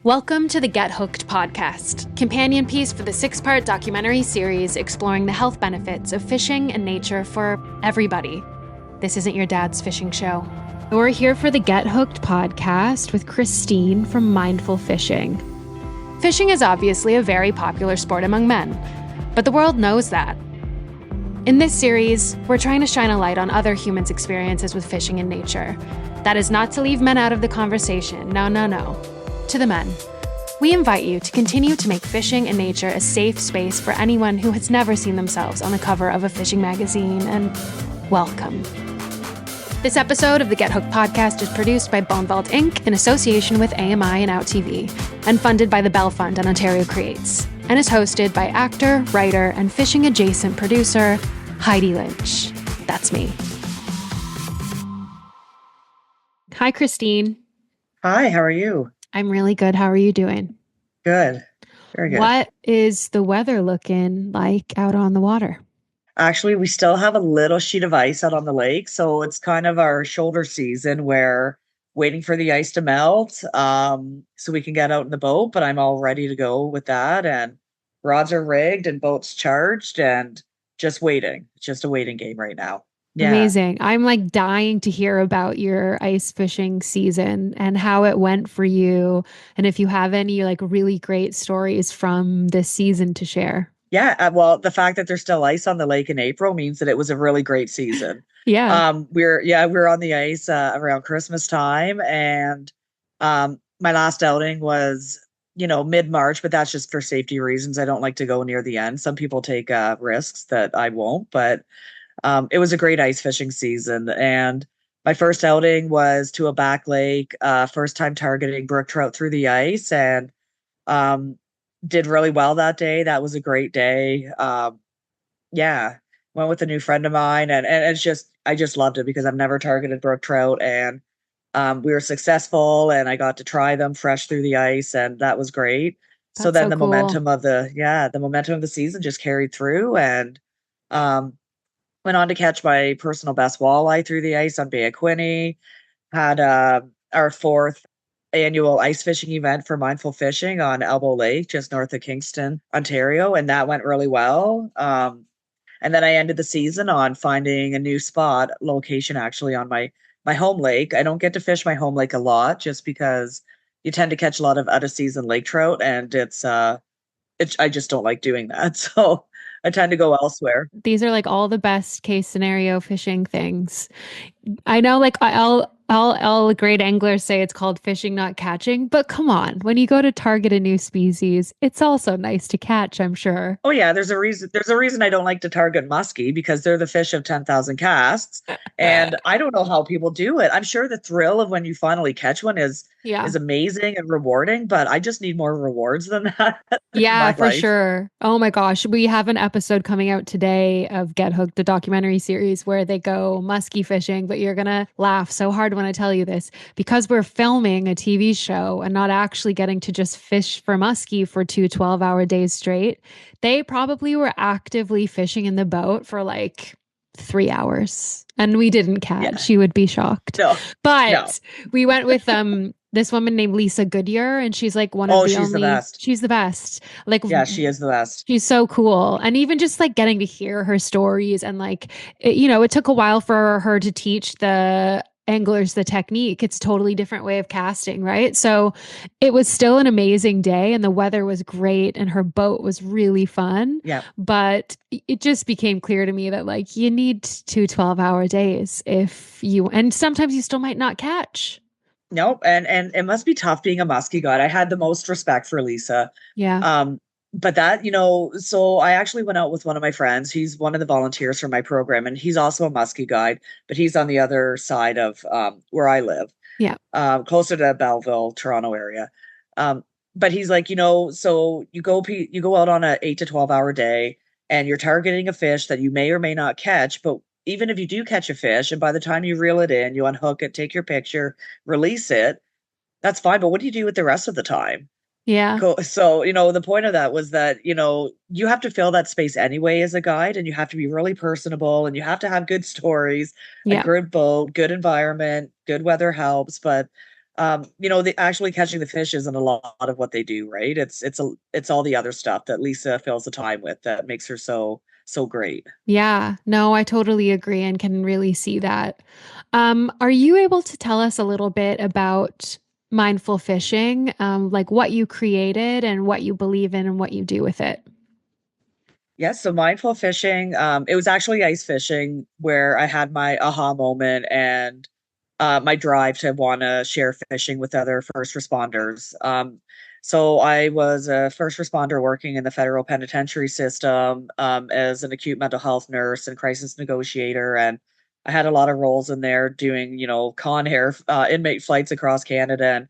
Welcome to the Get Hooked podcast, companion piece for the 6-part documentary series exploring the health benefits of fishing and nature for everybody. This isn't your dad's fishing show. We're here for the Get Hooked podcast with Christine from Mindful Fishing. Fishing is obviously a very popular sport among men, but the world knows that. In this series, we're trying to shine a light on other humans' experiences with fishing and nature. That is not to leave men out of the conversation. No. To the men, we invite you to continue to make fishing and nature a safe space for anyone who has never seen themselves on the cover of a fishing magazine, and welcome. This episode of the Get Hooked podcast is produced by Boneveld Inc. in association with AMI and OUTtv, and funded by the Bell Fund and Ontario Creates, and is hosted by actor, writer, and fishing-adjacent producer Heidi Lynch. That's me. Hi, Christine. Hi, how are you? I'm really good. How are you doing? Good. Very good. What is the weather looking like out on the water? Actually, we still have a little sheet of ice out on the lake. So it's kind of our shoulder season where waiting for the ice to melt so we can get out in the boat. But I'm all ready to go with that. And rods are rigged and boats charged and just waiting. It's just a waiting game right now. Yeah. Amazing. I'm like dying to hear about your ice fishing season and how it went for you. And if you have any like really great stories from this season to share. Yeah. Well, the fact that there's still ice on the lake in April means that it was a really great season. Yeah. We're on the ice around Christmas time. And my last outing was, mid-March, but that's just for safety reasons. I don't like to go near the end. Some people take risks that I won't, but it was a great ice fishing season, and my first outing was to a back lake, first time targeting brook trout through the ice, and did really well that day. That was a great day. Went with a new friend of mine, and I just loved it because I've never targeted brook trout, and we were successful, and I got to try them fresh through the ice, and that was great. So then the cool. momentum of the season just carried through, and went on to catch my personal best walleye through the ice on Bay of Quinte. Had our 4th annual ice fishing event for Mindful Fishing on Elbow Lake, just north of Kingston, Ontario, and that went really well. And then I ended the season on finding a new location actually on my home lake. I don't get to fish my home lake a lot just because you tend to catch a lot of out-of-season lake trout, and I just don't like doing that. So I tend to go elsewhere. These are like all the best case scenario fishing things. I know like all great anglers say it's called fishing, not catching, but come on, when you go to target a new species, it's also nice to catch, I'm sure. Oh yeah, there's a reason I don't like to target muskie, because they're the fish of 10,000 casts. And I don't know how people do it. I'm sure the thrill of when you finally catch one is amazing and rewarding, but I just need more rewards than that. Yeah, for sure. Oh my gosh. We have an episode coming out today of Get Hooked, the documentary series where they go muskie fishing, but you're going to laugh so hard when I tell you this, because we're filming a TV show and not actually getting to just fish for muskie for 2 12-hour days straight. They probably were actively fishing in the boat for like 3 hours, and we didn't catch. You would be shocked. But we went with this woman named Lisa Goodyear, and she's like she's the best. She's the best. Like, yeah, she is the best. She's so cool. And even just like getting to hear her stories, and like, it took a while for her to teach the anglers the technique. It's a totally different way of casting, right? So it was still an amazing day, and the weather was great, and her boat was really fun. Yeah. But it just became clear to me that like you need 2 12-hour days and sometimes you still might not catch. Nope. And it must be tough being a muskie guide. I had the most respect for Lisa. Yeah. But that, so I actually went out with one of my friends. He's one of the volunteers for my program, and he's also a muskie guide, but he's on the other side of where I live. Yeah. Closer to Belleville, Toronto area. But he's like, so you go out on a 8 to 12-hour day, and you're targeting a fish that you may or may not catch, but even if you do catch a fish, and by the time you reel it in, you unhook it, take your picture, release it, that's fine. But what do you do with the rest of the time? Yeah. Cool. So, the point of that was that, you have to fill that space anyway as a guide, and you have to be really personable, and you have to have good stories, a good boat, good environment, good weather helps. But The actually catching the fish isn't a lot of what they do, right? It's all the other stuff that Lisa fills the time with that makes her so great. Yeah, no, I totally agree and can really see that. Are you able to tell us a little bit about mindful fishing, like what you created and what you believe in and what you do with it? Yes, so mindful fishing, it was actually ice fishing where I had my aha moment and my drive to want to share fishing with other first responders. So I was a first responder working in the federal penitentiary system as an acute mental health nurse and crisis negotiator, and I had a lot of roles in there doing, Con Air inmate flights across Canada, and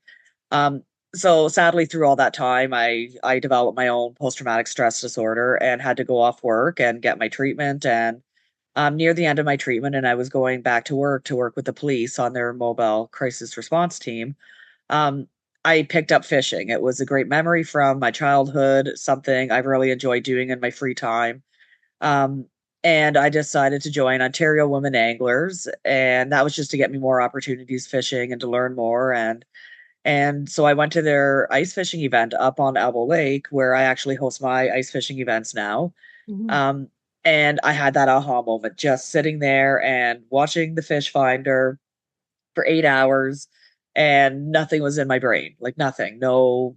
um, so sadly, through all that time, I developed my own post traumatic stress disorder and had to go off work and get my treatment. And near the end of my treatment, and I was going back to work with the police on their mobile crisis response team. Um, I picked up fishing. It was a great memory from my childhood, something I really enjoyed doing in my free time. Um, and I decided to join Ontario Women Anglers, and that was just to get me more opportunities fishing and to learn more. And so I went to their ice fishing event up on Elbow Lake, where I actually host my ice fishing events now. Mhm. Um, and I had that aha moment just sitting there and watching the fish finder for 8 hours, and nothing was in my brain, like nothing, no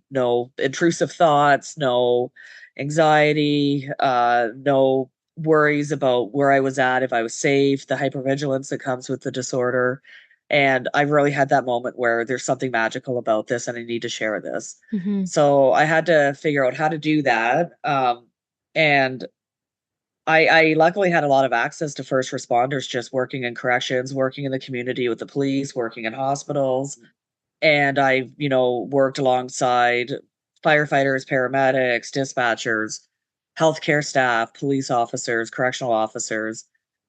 intrusive thoughts, no anxiety, no worries about where I was at, if I was safe, the hypervigilance that comes with the disorder. And I really had that moment where there's something magical about this and I need to share this. Mhm. So I had to figure out how to do that. And I luckily had a lot of access to first responders just working in corrections, working in the community with the police, working in hospitals. And I, worked alongside firefighters, paramedics, dispatchers, healthcare staff, police officers, correctional officers.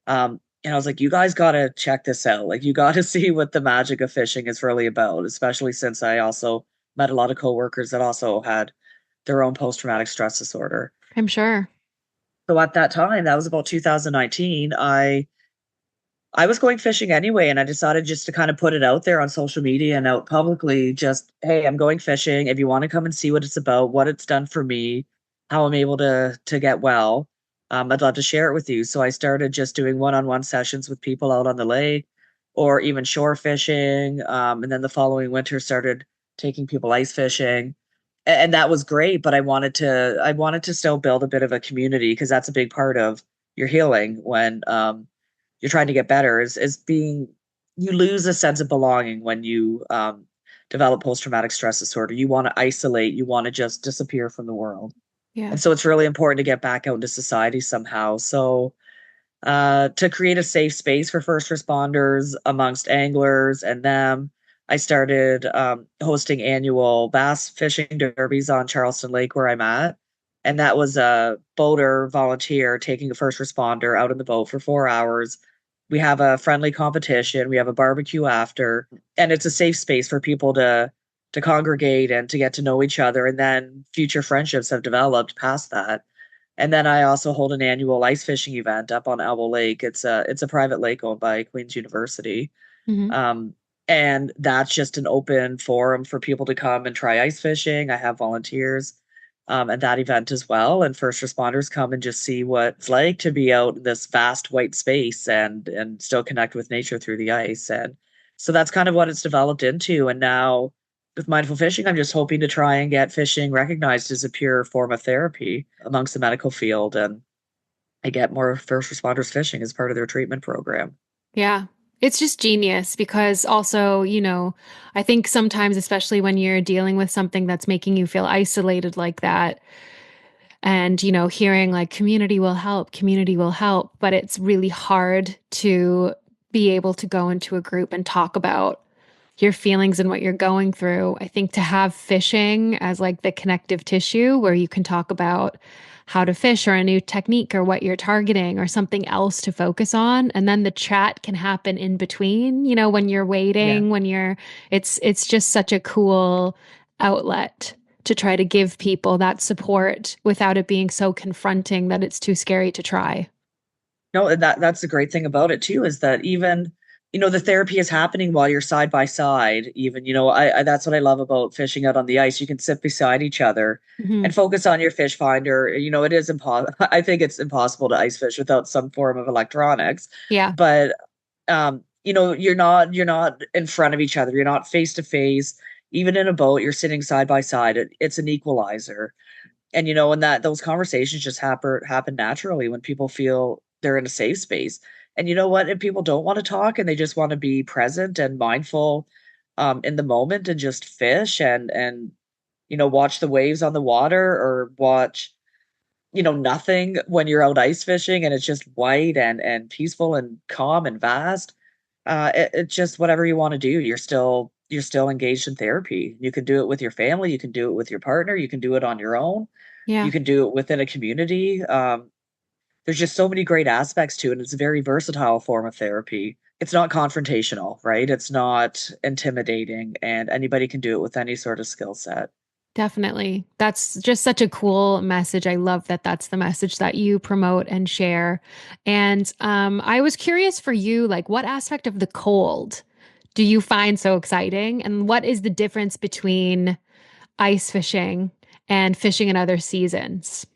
And I was like, you guys got to check this out. Like, you got to see what the magic of fishing is really about, especially since I also met a lot of coworkers that also had their own post traumatic stress disorder. I'm sure. So at that time, that was about 2019, I was going fishing anyway, and I decided just to kind of put it out there on social media and out publicly, just, hey, I'm going fishing. If you want to come and see what it's about, what it's done for me, how I'm able to get well, I'd love to share it with you. So I started just doing one-on-one sessions with people out on the lake or even shore fishing. And then the following winter started taking people ice fishing. And that was great, but I wanted to still build a bit of a community because that's a big part of your healing when you're trying to get better is being you lose a sense of belonging when you develop post-traumatic stress disorder. You want to isolate, you want to just disappear from the world, Yeah. and so it's really important to get back out into society somehow. So to create a safe space for first responders amongst anglers and them, I started hosting annual bass fishing derbies on Charleston Lake where I'm at. And that was a boater volunteer taking a first responder out in the boat for 4 hours. We have a friendly competition, we have a barbecue after, and it's a safe space for people to congregate and to get to know each other. And then future friendships have developed past that. And then I also hold an annual ice fishing event up on Elbow Lake. It's a private lake owned by Queen's University. Mhm. Um, and that's just an open forum for people to come and try ice fishing. I have volunteers at that event as well. And first responders come and just see what it's like to be out in this vast white space and still connect with nature through the ice. And so that's kind of what it's developed into. And now with mindful fishing, I'm just hoping to try and get fishing recognized as a pure form of therapy amongst the medical field, and I get more first responders fishing as part of their treatment program. Yeah. It's just genius because also, I think sometimes, especially when you're dealing with something that's making you feel isolated like that, and, hearing like community will help, but it's really hard to be able to go into a group and talk about your feelings and what you're going through. I think to have fishing as like the connective tissue where you can talk about how to fish or a new technique or what you're targeting or something else to focus on. And then the chat can happen in between, when you're Yeah. waiting, it's just such a cool outlet to try to give people that support without it being so confronting that it's too scary to try. No, and that's the great thing about it too, is that even the therapy is happening while you're side by side. Even, I that's what I love about fishing out on the ice. You can sit beside each other Hmm. and focus on your fish finder. It is impossible. I think it's impossible to ice fish without some form of electronics. Yeah. But you're not in front of each other. You're not face to face. Even in a boat, you're sitting side by side. It's an equalizer. And that those conversations just happen naturally when people feel they're in a safe space. And you know what? If people don't want to talk and they just want to be present and mindful in the moment and just fish and watch the waves on the water, or watch nothing when you're out ice fishing and it's just white and peaceful and calm and vast. It's just whatever you want to do. You're still engaged in therapy. You can do it with your family, you can do it with your partner, you can do it on your own, Yeah. you can do it within a community. There's just so many great aspects to it. It's a very versatile form of therapy. It's not confrontational, right? It's not intimidating, and anybody can do it with any sort of skill set. Definitely. That's just such a cool message. I love that that's the message that you promote and share. And I was curious for you, like, what aspect of the cold do you find so exciting? And what is the difference between ice fishing and fishing in other seasons?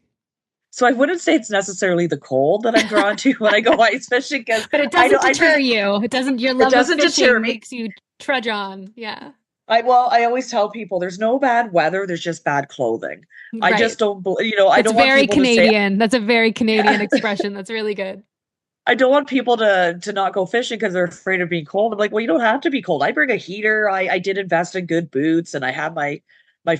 So I wouldn't say it's necessarily the cold that I'm drawn to when I go ice fishing, because But it I doesn't don't. I deter just you. It doesn't, your it love of doesn't deter fishing me. makes you trudge on. Yeah. I always tell people there's no bad weather, there's just bad clothing. I Right. just don't, I That's don't want very people to say, Canadian. That's a very Canadian yeah. expression. That's really good. I don't want people to not go fishing because they're afraid of being cold. I'm like, well, you don't have to be cold. I bring a heater. I did invest in good boots, and I have my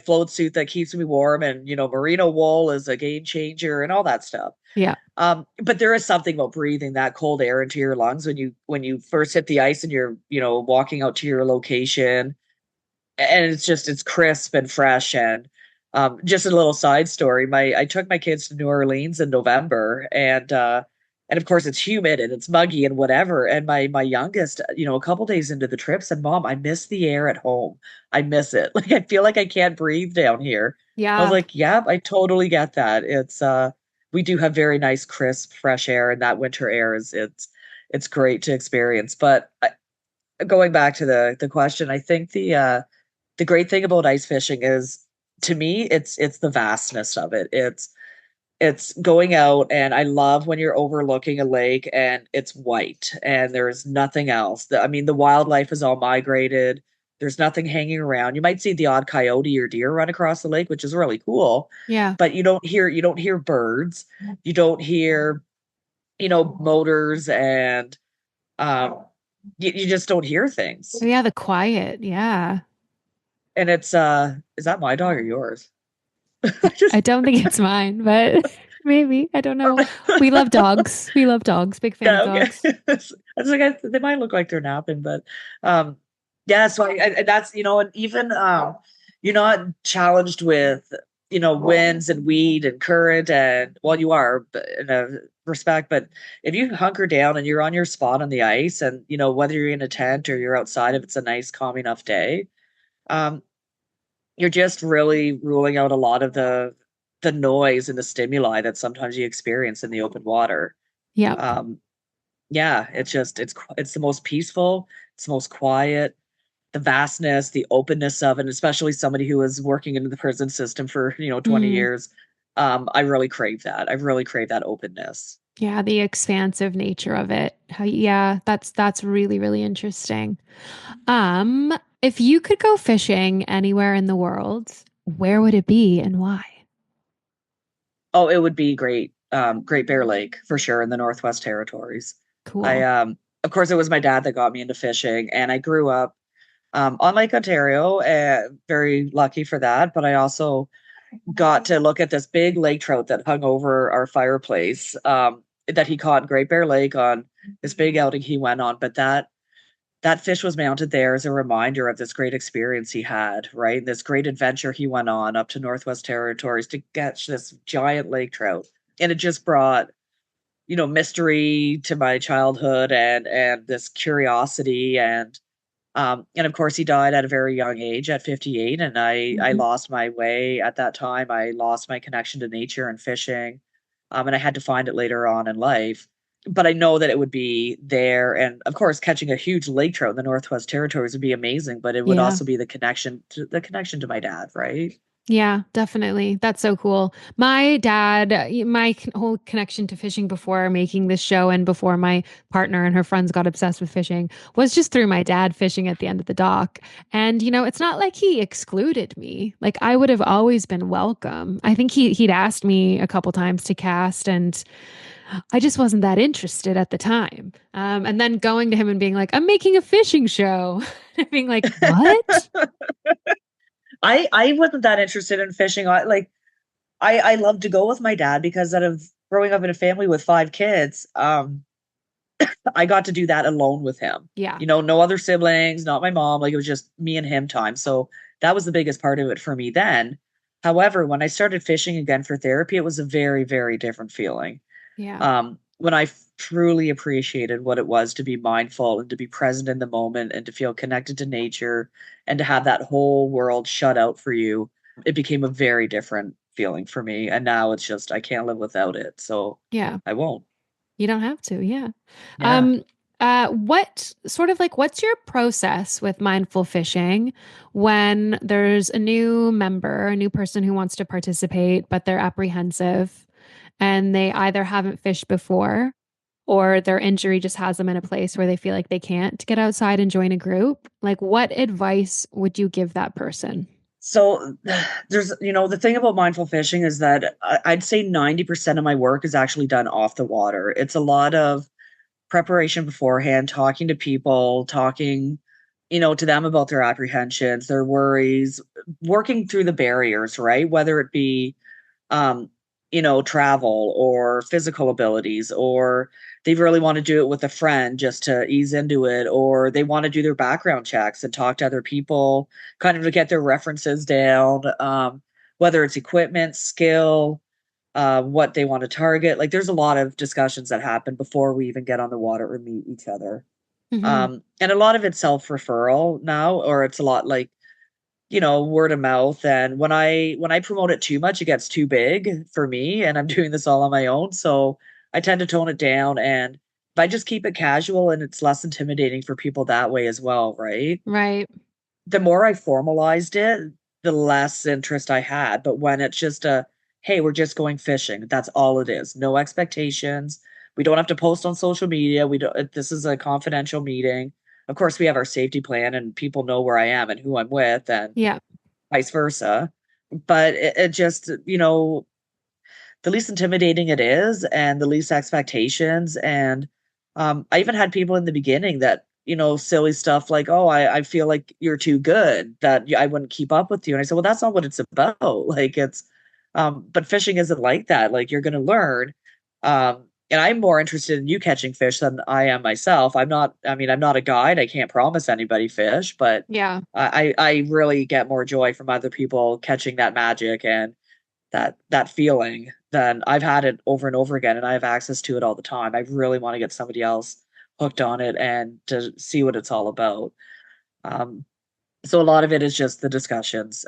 float suit that keeps me warm, and merino wool is a game changer and all that stuff. Yeah. But there is something about breathing that cold air into your lungs when you first hit the ice and you're walking out to your location, and it's crisp and fresh. And just a little side story, my I took my kids to New Orleans in November, and of course it's humid and it's muggy and whatever, and my youngest, a couple days into the trip, said, "Mom, I miss the air at home. I miss it. Like, I feel like I can't breathe down here." I was Yeah. like, "Yeah, I totally get that." We do have very nice crisp fresh air, and that winter air it's great to experience. But going back to the question, I think the great thing about ice fishing is, to me, it's the vastness of it. It's going out, and I love when you're overlooking a lake and it's white and there's nothing else. I mean, the wildlife is all migrated. There's nothing hanging around. You might see the odd coyote or deer run across the lake, which is really cool, Yeah. but you don't hear birds. You don't hear, motors, and um you just don't hear things. Oh, yeah, the quiet. Yeah. And it's is that my dog or yours? I just I don't think it's mine, but maybe. I don't know. We love dogs. We love dogs. Big fan of Yeah, okay. dogs. It's like they might look like they're napping, but um, yeah. So and that's, and even you're not challenged with winds and weed and current, and well, you are, in a respect, but if you hunker down and you're on your spot on the ice, and whether you're in a tent or you're outside, if it's a nice calm enough day, um, you're just really ruling out a lot of the noise and the stimuli that sometimes you experience in the open water. Yep. Um, yeah, it's the most peaceful, it's the most quiet, the vastness, the openness of it, and especially somebody who is working into the prison system for, 20 Mm, years. I really crave that. I really crave that openness. yeah, the expansive nature of it. How, yeah, that's really, really interesting. If you could go fishing anywhere in the world, where would it be and why? Oh, it would be great. Great Bear Lake for sure, in the Northwest Territories. I Cool. Of course, it was my dad that got me into fishing, and I grew up on Lake Ontario, very lucky for that. But I also got to look at this big lake trout that hung over our fireplace, that he caught in Great Bear Lake on this big outing he went on. But that fish was mounted there as a reminder of this great experience he had, right? This great adventure he went on up to Northwest Territories to catch this giant lake trout. And it just brought, mystery to my childhood, and this curiosity. And of course he died at a very young age, at 58, and I Mhm. lost my way at that time. I lost my connection to nature and fishing. And I had to find it later on in life. but I know that it would be there. And of course, catching a huge lake trout in the Northwest Territories would be amazing, but it would Yeah. also be the connection to my dad, right? Yeah, definitely. That's so cool. My dad, whole connection to fishing before making this show and before my partner and her friends got obsessed with fishing was just through my dad fishing at the end of the dock. And, it's not like he excluded me. Like I would have always been welcome. I think he'd asked me a couple times to cast and I just wasn't that interested at the time. And then going to him and being like, I'm making a fishing show. Being like, what? I wasn't that interested in fishing. I love to go with my dad because out of growing up in a family with 5 kids, I got to do that alone with him. Yeah. No other siblings, not my mom. Like it was just me and him time. So that was the biggest part of it for me then. However, when I started fishing again for therapy, it was a very, very different feeling. Yeah. When I truly appreciated what it was to be mindful and to be present in the moment and to feel connected to nature and to have that whole world shut out for you, it became a very different feeling for me. And now it's just, I can't live without it. So Yeah. I won't. You don't have to. Yeah. Yeah. Um, what's your process with mindful fishing when there's a new member, a new person who wants to participate, but they're apprehensive and they either haven't fished before or their injury just has them in a place where they feel like they can't get outside and join a group? Like, what advice would you give that person? So the thing about mindful fishing is that I'd say 90% of my work is actually done off the water. It's a lot of preparation beforehand, talking to people, talking, to them about their apprehensions, their worries, working through the barriers, right? Whether it be, um, travel or physical abilities, or they really want to do it with a friend just to ease into it, or they want to do their background checks and talk to other people, kind of to get their references down, whether it's equipment, skill, what they want to target. Like there's a lot of discussions that happen before we even get on the water or meet each other. Hmm. And a lot of it's self-referral now, or it's a lot like, word of mouth. And when I promote it too much, it gets too big for me. And I'm doing this all on my own. So I tend to tone it down. And if I just keep it casual and it's less intimidating for people that way as well, right? Right. The more I formalized it, the less interest I had. But when it's just hey, we're just going fishing, that's all it is. No expectations. We don't have to post on social media. We don't, this is a confidential meeting. Of course, we have our safety plan and people know where I am and who I'm with and Yeah. vice versa. But it just, the least intimidating it is and the least expectations. And I even had people in the beginning that, silly stuff like, oh, I feel like you're too good, that I wouldn't keep up with you. And I said, well, that's not what it's about. Like but fishing isn't like that. Like you're going to learn. And I'm more interested in you catching fish than I am myself. I'm not a guide. I can't promise anybody fish, but Yeah. I really get more joy from other people catching that magic and that feeling. Then I've had it over and over again and I have access to it all the time. I really want to get somebody else hooked on it and to see what it's all about. Um, so a lot of it is just the discussions.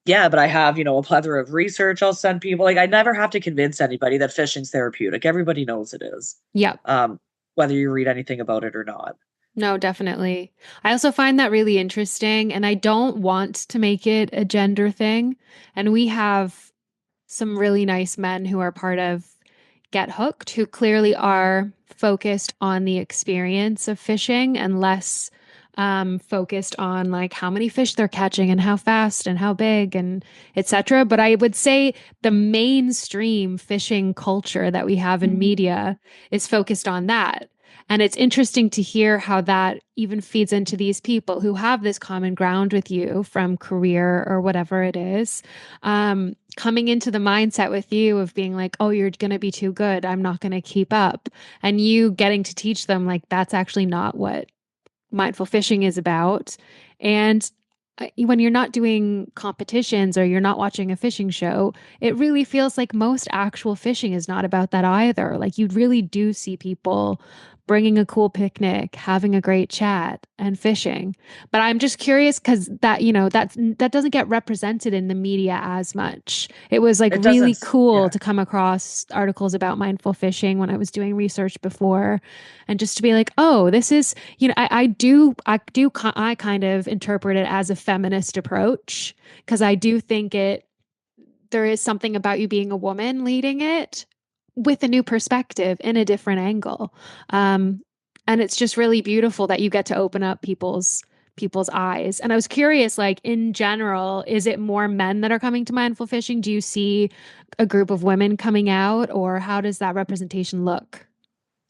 Yeah, but I have, a plethora of research I'll send people. Like I never have to convince anybody that fishing's therapeutic. Everybody knows it is. Yeah. Um, whether you read anything about it or not. No, definitely. I also find that really interesting, and I don't want to make it a gender thing. And we have some really nice men who are part of Get Hooked who clearly are focused on the experience of fishing and less focused on like how many fish they're catching and how fast and how big and etc. But I would say the mainstream fishing culture that we have in media is focused on that. And it's interesting to hear how that even feeds into these people who have this common ground with you from career or whatever it is, coming into the mindset with you of being like, oh, you're going to be too good. I'm not going to keep up. And you getting to teach them, like, that's actually not what mindful fishing is about. And when you're not doing competitions or you're not watching a fishing show, it really feels like most actual fishing is not about that either. Like you really do see people bringing a cool picnic, having a great chat, and fishing. But I'm just curious because that, that doesn't get represented in the media as much. It was like It really doesn't. cool Yeah. to come across articles about mindful fishing when I was doing research before, and just to be like, oh, this is, I kind of interpret it as a feminist approach because I do think there is something about you being a woman leading it with a new perspective in a different angle. Um, and it's just really beautiful that you get to open up people's eyes. And I was curious, like in general, is it more men that are coming to mindful fishing? Do you see a group of women coming out, or how does that representation look?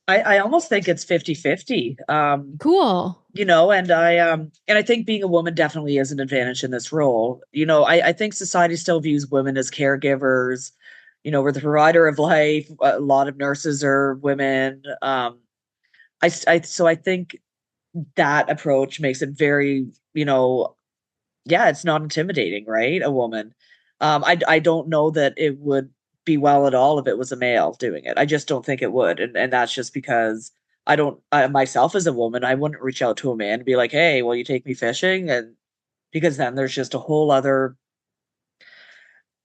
I almost think it's 50-50. Cool. And I think being a woman definitely is an advantage in this role. I think society still views women as caregivers. We're the provider of life. A lot of nurses are women. So I think that approach makes it very, yeah, it's not intimidating, right? A woman. I don't know that it would be well at all if it was a male doing it. I just don't think it would, and that's just because I myself as a woman, I wouldn't reach out to a man and be like, "Hey, will you take me fishing?" And because then there's just a whole other,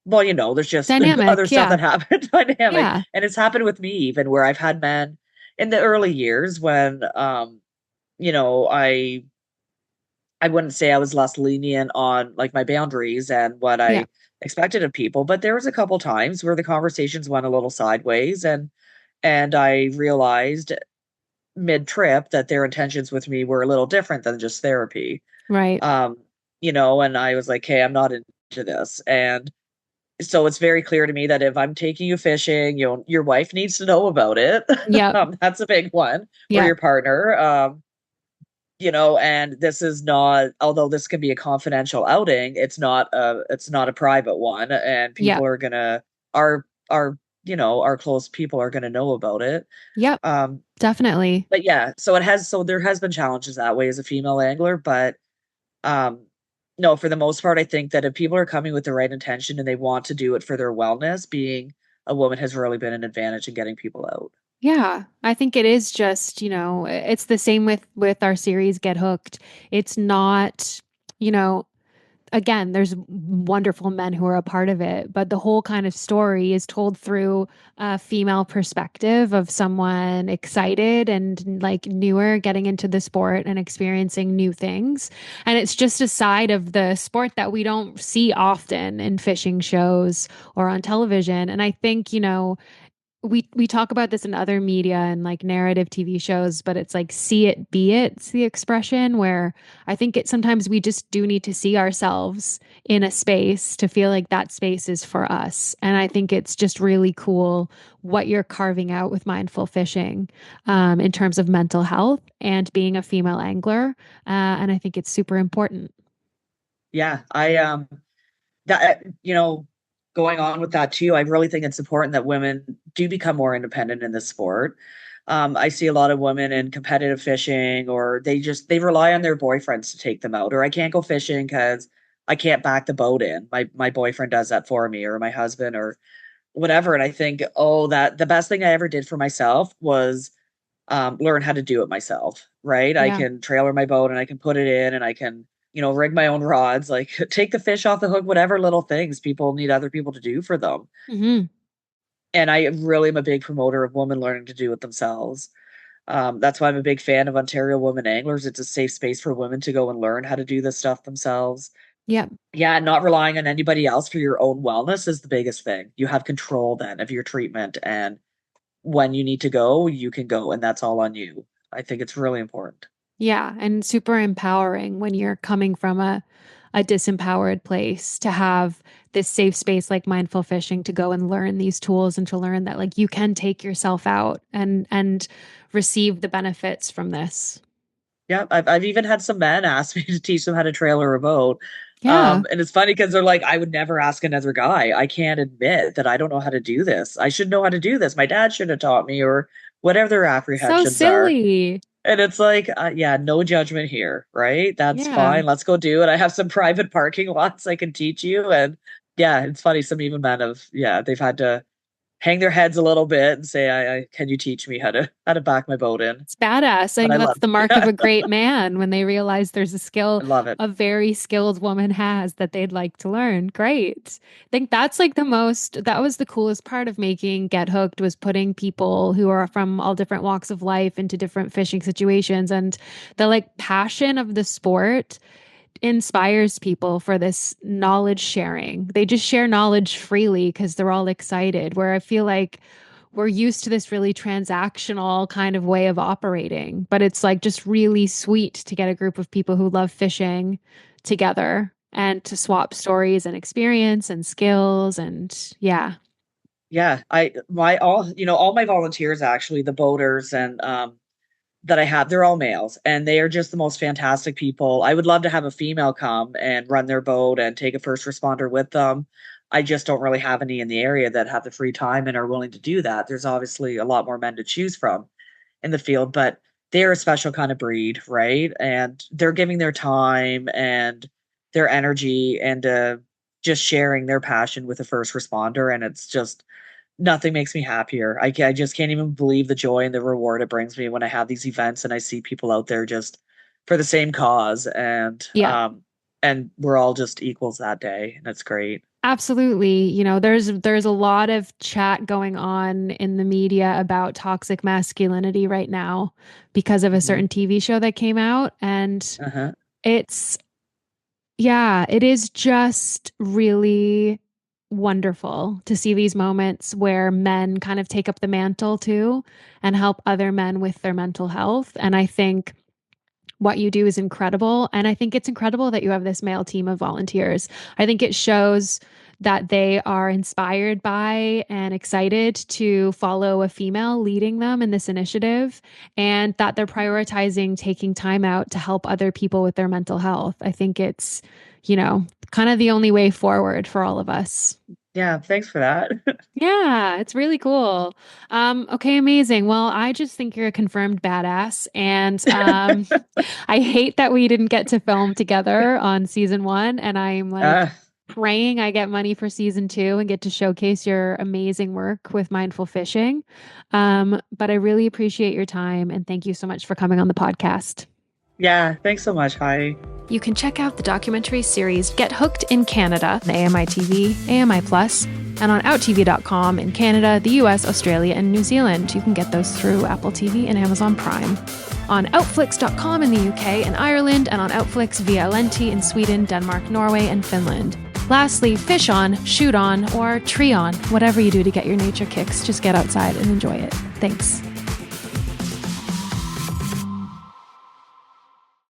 well, there's just other Dynamic. stuff Yeah. that happened dynamic, Yeah. and it's happened with me even where I've had men in the early years when, you know, I I wouldn't say I was less lenient on like my boundaries and what Yeah. I expected of people, but there was a couple times where the conversations went a little sideways and I realized mid-trip that their intentions with me were a little different than just therapy. Right. Um, and I was like, "Hey, I'm not into this." And so it's very clear to me that if I'm taking you fishing, your wife needs to know about it. Yep. That's a big one, or Yep. your partner. And this is not, although this can be a confidential outing, it's not a private one, and people Yep. are gonna our close people are gonna know about it. Yep. Um, Definitely. but yeah, so there has been challenges that way as a female angler, but um no, for the most part, I think that if people are coming with the right intention and they want to do it for their wellness, being a woman has really been an advantage in getting people out. Yeah, I think it is just, it's the same with our series Get Hooked. It's not, you know, again, there's wonderful men who are a part of it, but the whole kind of story is told through a female perspective of someone excited and like newer getting into the sport and experiencing new things. And it's just a side of the sport that we don't see often in fishing shows or on television. And I think, we talk about this in other media and like narrative TV shows, but it's like see it, be it's the expression where I think it sometimes we just do need to see ourselves in a space to feel like that space is for us. And I think it's just really cool what you're carving out with mindful fishing in terms of mental health and being a female angler. And I think it's super important. Yeah, going on with that too, I really think it's important that women do become more independent in this sport. I see a lot of women in competitive fishing, or they rely on their boyfriends to take them out, or I can't go fishing because I can't back the boat in. My boyfriend does that for me, or my husband, or whatever. And I think, oh, that the best thing I ever did for myself was learn how to do it myself, right? I Yeah. can trailer my boat and I can put it in and I can, rig my own rods, like take the fish off the hook, whatever little things people need other people to do for them. Hmm. And I really am a big promoter of women learning to do it themselves. That's why I'm a big fan of Ontario Women Anglers. It's a safe space for women to go and learn how to do this stuff themselves. Yeah. Yeah, not relying on anybody else for your own wellness is the biggest thing. You have control then of your treatment, and when you need to go, you can go, and that's all on you. I think it's really important. Yeah, and super empowering when you're coming from a disempowered place to have this safe space like mindful fishing to go and learn these tools and to learn that like you can take yourself out and receive the benefits from this. Yeah, I've even had some men ask me to teach them how to trailer a boat. Yeah. And it's funny because they're like, I would never ask another guy. I can't admit that I don't know how to do this. I should know how to do this. My dad should have taught me, or whatever their So apprehensions are. silly. And it's like, yeah, no judgment here, right? That's Yeah. fine. Let's go do it. I have some private parking lots I can teach you. And yeah, it's funny. Some even men have, yeah, they've had to hang their heads a little bit and say, can you teach me how to back my boat in? It's badass. I think that's the mark of a great man, when they realize there's a skill I love it. a very skilled woman has that they'd like to learn. Great. I think that's like that was the coolest part of making Get Hooked, was putting people who are from all different walks of life into different fishing situations, and the like passion of the sport inspires people for this knowledge sharing. They just share knowledge freely because they're all excited. Where I feel like we're used to this really transactional kind of way of operating, but it's like just really sweet to get a group of people who love fishing together and to swap stories and experience and skills. And yeah. Yeah. All my volunteers, actually, the boaters and that I have, they're all males, and they are just the most fantastic people. I would love to have a female come and run their boat and take a first responder with them. I just don't really have any in the area that have the free time and are willing to do that. There's obviously a lot more men to choose from in the field, but they're a special kind of breed, right? And they're giving their time and their energy and just sharing their passion with a first responder. And it's just, nothing makes me happier. I just can't even believe the joy and the reward it brings me when I have these events and I see people out there just for the same cause, and Yeah. And we're all just equals that day, and it's great. Absolutely. There's a lot of chat going on in the media about toxic masculinity right now because of a Mhm. certain TV show that came out. And Uh-huh. it's, yeah, it is just really wonderful to see these moments where men kind of take up the mantle too and help other men with their mental health. And I think what you do is incredible. And I think it's incredible that you have this male team of volunteers. I think it shows that they are inspired by and excited to follow a female leading them in this initiative, and that they're prioritizing taking time out to help other people with their mental health. I think it's, kind of the only way forward for all of us. Yeah, thanks for that. Yeah, it's really cool. Okay, amazing. Well, I just think you're a confirmed badass. And I hate that we didn't get to film together on season 1. And I'm like uh, praying I get money for season 2 and get to showcase your amazing work with mindful fishing. But I really appreciate your time, and thank you so much for coming on the podcast. yeah, thanks so much. Hi. You can check out the documentary series Get Hooked in Canada, the AMI-tv, AMI Plus, and on OUTtv.com in Canada, the US, Australia, and New Zealand. You can get those through Apple TV and Amazon Prime. On OUTflix.com in the UK and Ireland, and on OUTflix via Allente in Sweden, Denmark, Norway, and Finland. Lastly, fish on, shoot on, or tree on. Whatever you do to get your nature kicks, just get outside and enjoy it. Thanks.